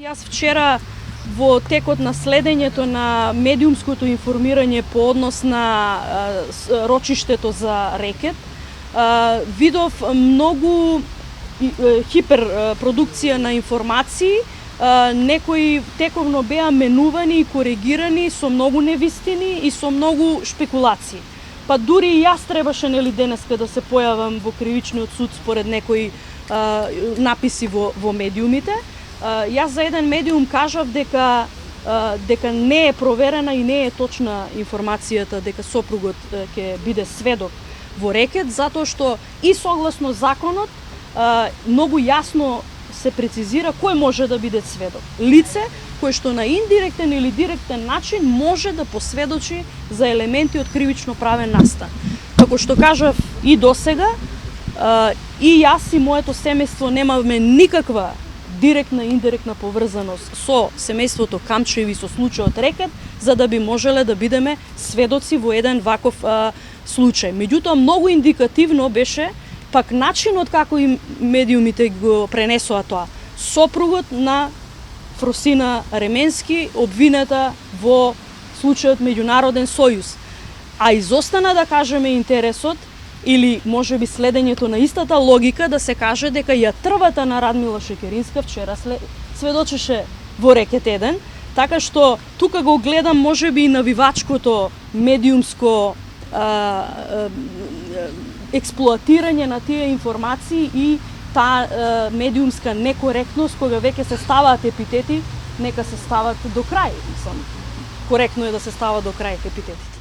Јас вчера во текот на следењето на медиумското информирање по однос на рочиштето за рекет, видов многу хиперпродукција на информации, некои тековно беа менувани и коригирани со многу невистини и со многу шпекулации. Па дури и јас требаше денеска да се појавам во кривичниот суд според некои написи во медиумите. Јас за еден медиум кажав дека не е проверена и не е точна информацијата дека сопругот ќе биде сведок во рекет, затоа што и согласно законот многу јасно се прецизира кој може да биде сведок. Лице кое што на индиректен или директен начин може да посведочи за елементи од кривично правен настан. Како што кажав и досега, и јас и моето семејство немаме никаква директна и индиректна поврзаност со семејството Камчеви, со случајот рекет, за да би можеле да бидеме сведоци во еден ваков случај. Меѓутоа, многу индикативно беше пак начинот како и медиумите го пренесоа тоа. Сопругот на Фросина Ременски, обвинета во случајот Меѓународен сојуз. А изостана, да кажеме, интересот или можеби следењето на истата логика да се каже дека ја трвата на Радмила Шекеринска вчера сведочеше во рекет 1, така што тука го гледам можеби и навивачкото медиумско експлоатирање на тие информации и таа медиумска некоректност кога веќе се ставаат епитети, нека се стават до крај. Коректно е да се става до крај епитетите.